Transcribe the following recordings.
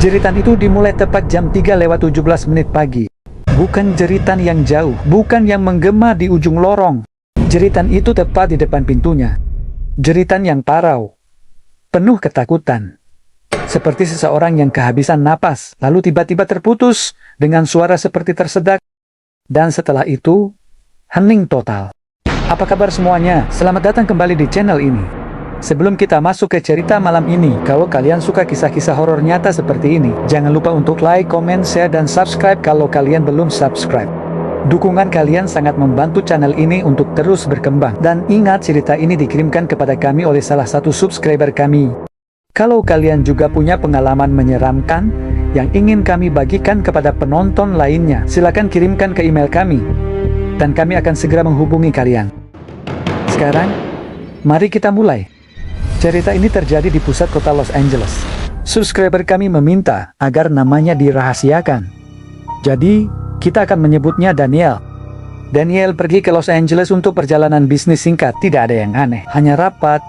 Jeritan itu dimulai tepat jam 3:17 pagi. Bukan jeritan yang jauh, bukan yang menggema di ujung lorong. Jeritan itu tepat di depan pintunya. Jeritan yang parau, penuh ketakutan. Seperti seseorang yang kehabisan napas, lalu tiba-tiba terputus dengan suara seperti tersedak. Dan setelah itu, hening total. Apa kabar semuanya? Selamat datang kembali di channel ini. Sebelum kita masuk ke cerita malam ini, kalau kalian suka kisah-kisah horor nyata seperti ini, jangan lupa untuk like, comment, share, dan subscribe kalau kalian belum subscribe. Dukungan kalian sangat membantu channel ini untuk terus berkembang. Dan ingat, cerita ini dikirimkan kepada kami oleh salah satu subscriber kami. Kalau kalian juga punya pengalaman menyeramkan yang ingin kami bagikan kepada penonton lainnya, silakan kirimkan ke email kami, dan kami akan segera menghubungi kalian. Sekarang, mari kita mulai. Cerita ini terjadi di pusat kota Los Angeles. Subscriber kami meminta agar namanya dirahasiakan. Jadi, kita akan menyebutnya Daniel. Daniel pergi ke Los Angeles untuk perjalanan bisnis singkat, tidak ada yang aneh. Hanya rapat,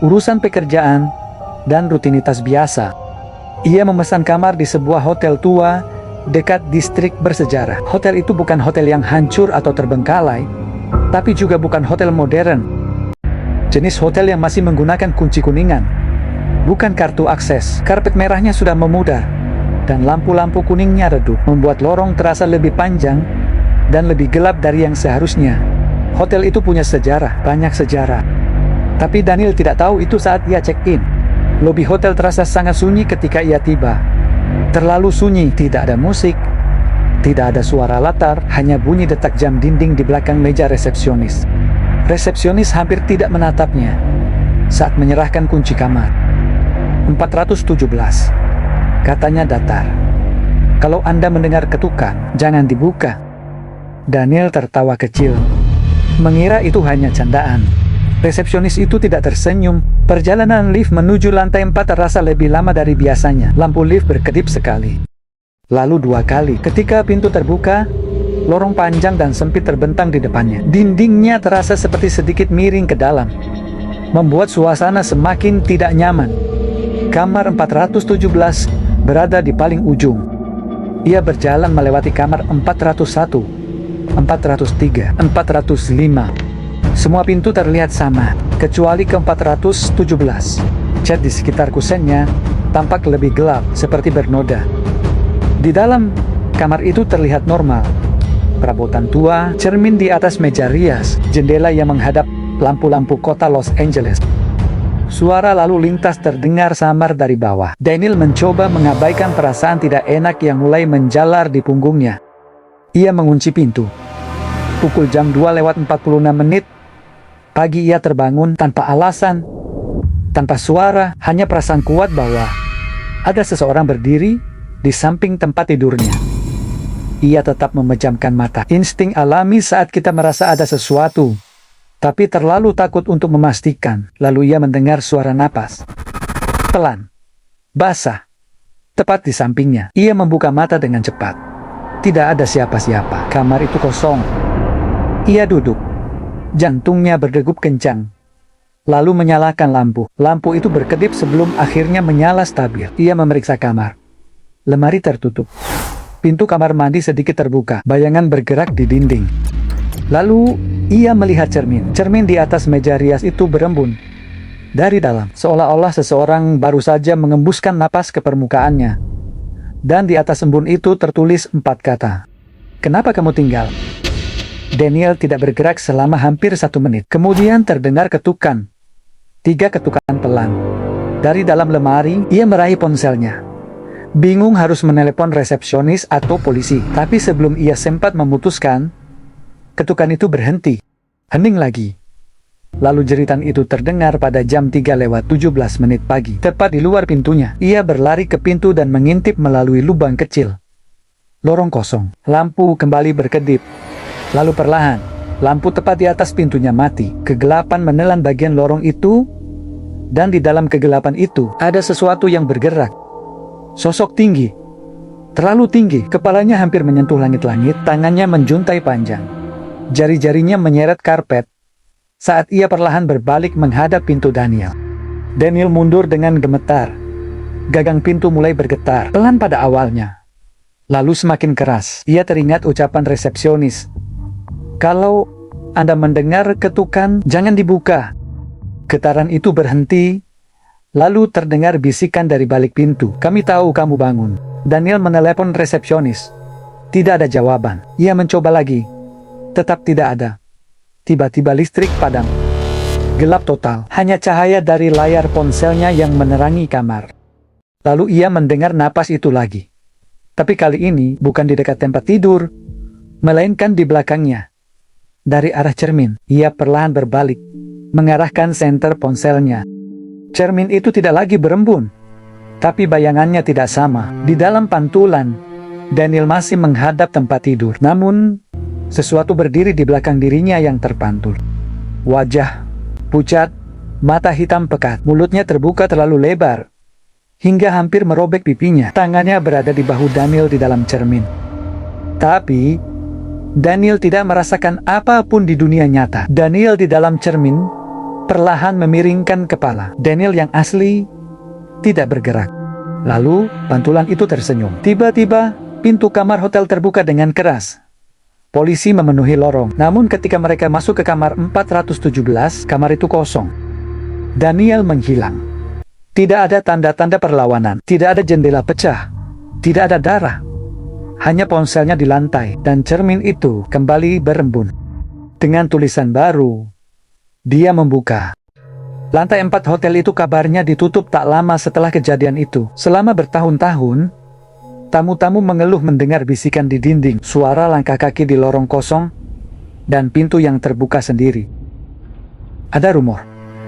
urusan pekerjaan, dan rutinitas biasa. Ia memesan kamar di sebuah hotel tua dekat distrik bersejarah. Hotel itu bukan hotel yang hancur atau terbengkalai, tapi juga bukan hotel modern. Jenis hotel yang masih menggunakan kunci kuningan, bukan kartu akses. Karpet merahnya sudah memudar, dan lampu-lampu kuningnya redup, membuat lorong terasa lebih panjang dan lebih gelap dari yang seharusnya. Hotel itu punya sejarah, banyak sejarah. Tapi Daniel tidak tahu itu saat ia check-in. Lobi hotel terasa sangat sunyi ketika ia tiba. Terlalu sunyi, tidak ada musik, tidak ada suara latar, hanya bunyi detak jam dinding di belakang meja resepsionis. Resepsionis hampir tidak menatapnya saat menyerahkan kunci kamar. 417. Katanya datar. Kalau Anda mendengar ketukan, jangan dibuka. Daniel tertawa kecil, mengira itu hanya candaan. Resepsionis itu tidak tersenyum. Perjalanan lift menuju lantai 4 terasa lebih lama dari biasanya. Lampu lift berkedip sekali, lalu 2 kali. Ketika pintu terbuka, lorong panjang dan sempit terbentang di depannya. Dindingnya terasa seperti sedikit miring ke dalam, membuat suasana semakin tidak nyaman. Kamar 417 berada di paling ujung. Ia berjalan melewati kamar 401, 403, 405. Semua pintu terlihat sama, kecuali ke 417. Cat di sekitar kusennya tampak lebih gelap, seperti bernoda. Di dalam kamar itu terlihat normal. Perabotan tua, cermin di atas meja rias, jendela yang menghadap lampu-lampu kota Los Angeles. Suara lalu lintas terdengar samar dari bawah. Daniel mencoba mengabaikan perasaan tidak enak yang mulai menjalar di punggungnya. Ia mengunci pintu. Pukul jam 2:46 pagi ia terbangun tanpa alasan, tanpa suara, hanya perasaan kuat bahwa ada seseorang berdiri di samping tempat tidurnya. Ia tetap memejamkan mata. Insting alami saat kita merasa ada sesuatu, tapi terlalu takut untuk memastikan. Lalu ia mendengar suara napas pelan, basah, tepat di sampingnya. Ia membuka mata dengan cepat. Tidak ada siapa-siapa. Kamar itu kosong. Ia duduk. Jantungnya berdegup kencang. Lalu menyalakan lampu. Lampu itu berkedip sebelum akhirnya menyala stabil. Ia memeriksa kamar. Lemari tertutup. Pintu kamar mandi sedikit terbuka, bayangan bergerak di dinding. Lalu, ia melihat cermin. Cermin di atas meja rias itu berembun dari dalam, seolah-olah seseorang baru saja mengembuskan napas ke permukaannya. Dan di atas embun itu tertulis 4 kata. "Kenapa kamu tinggal?" Daniel tidak bergerak selama hampir 1 menit. Kemudian terdengar ketukan. 3 ketukan pelan. Dari dalam lemari, ia meraih ponselnya. Bingung harus menelepon resepsionis atau polisi. Tapi sebelum ia sempat memutuskan, ketukan itu berhenti. Hening lagi. Lalu jeritan itu terdengar pada jam 3:17 pagi. Tepat di luar pintunya. Ia berlari ke pintu dan mengintip melalui lubang kecil. Lorong kosong. Lampu kembali berkedip. Lalu perlahan, lampu tepat di atas pintunya mati. Kegelapan menelan bagian lorong itu, dan di dalam kegelapan itu ada sesuatu yang bergerak. Sosok tinggi, terlalu tinggi, kepalanya hampir menyentuh langit-langit, tangannya menjuntai panjang. Jari-jarinya menyeret karpet saat ia perlahan berbalik menghadap pintu Daniel. Daniel mundur dengan gemetar. Gagang pintu mulai bergetar, pelan pada awalnya. Lalu semakin keras. Ia teringat ucapan resepsionis. Kalau Anda mendengar ketukan, jangan dibuka. Getaran itu berhenti. Lalu terdengar bisikan dari balik pintu. Kami tahu kamu bangun. Daniel menelepon resepsionis. Tidak ada jawaban. Ia mencoba lagi. Tetap tidak ada. Tiba-tiba listrik padam. Gelap total. Hanya cahaya dari layar ponselnya yang menerangi kamar. Lalu ia mendengar napas itu lagi. Tapi kali ini bukan di dekat tempat tidur, melainkan di belakangnya. Dari arah cermin, ia perlahan berbalik, mengarahkan senter ponselnya. Cermin itu tidak lagi berembun, tapi bayangannya tidak sama. Di dalam pantulan, Daniel masih menghadap tempat tidur. Namun, sesuatu berdiri di belakang dirinya yang terpantul. Wajah pucat, mata hitam pekat, mulutnya terbuka terlalu lebar, hingga hampir merobek pipinya. Tangannya berada di bahu Daniel di dalam cermin. Tapi, Daniel tidak merasakan apapun di dunia nyata. Daniel di dalam cermin, perlahan memiringkan kepala. Daniel yang asli, tidak bergerak. Lalu, pantulan itu tersenyum. Tiba-tiba, pintu kamar hotel terbuka dengan keras. Polisi memenuhi lorong. Namun ketika mereka masuk ke kamar 417, kamar itu kosong. Daniel menghilang. Tidak ada tanda-tanda perlawanan, tidak ada jendela pecah, tidak ada darah. Hanya ponselnya di lantai, dan cermin itu kembali berembun. Dengan tulisan baru, dia membuka. Lantai 4 hotel itu kabarnya ditutup tak lama setelah kejadian itu. Selama bertahun-tahun, tamu-tamu mengeluh mendengar bisikan di dinding, suara langkah kaki di lorong kosong, dan pintu yang terbuka sendiri. Ada rumor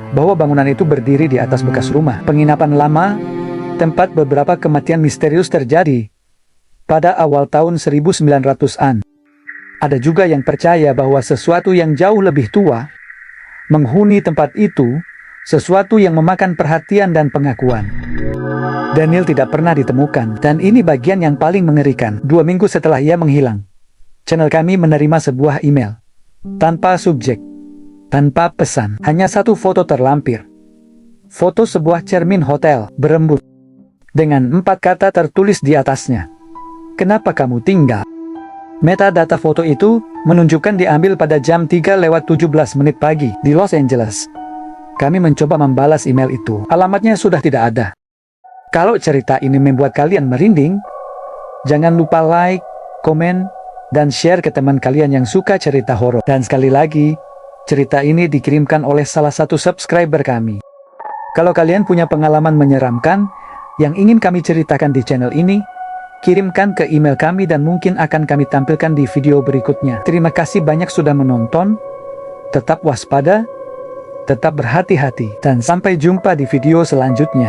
bahwa bangunan itu berdiri di atas bekas rumah penginapan lama, tempat beberapa kematian misterius terjadi pada awal tahun 1900-an. Ada juga yang percaya bahwa sesuatu yang jauh lebih tua menghuni tempat itu, sesuatu yang memakan perhatian dan pengakuan. Daniel tidak pernah ditemukan, dan ini bagian yang paling mengerikan. 2 minggu setelah ia menghilang, channel kami menerima sebuah email tanpa subjek, tanpa pesan, hanya satu foto terlampir. Foto sebuah cermin hotel, berembun, dengan 4 kata tertulis di atasnya. Kenapa kamu tinggal? Metadata foto itu menunjukkan diambil pada jam 3:17 pagi di Los Angeles. Kami mencoba membalas email itu. Alamatnya sudah tidak ada. Kalau cerita ini membuat kalian merinding, jangan lupa like, komen, dan share ke teman kalian yang suka cerita horor. Dan sekali lagi, cerita ini dikirimkan oleh salah satu subscriber kami. Kalau kalian punya pengalaman menyeramkan yang ingin kami ceritakan di channel ini, kirimkan ke email kami dan mungkin akan kami tampilkan di video berikutnya. Terima kasih banyak sudah menonton. Tetap waspada, tetap berhati-hati, dan sampai jumpa di video selanjutnya.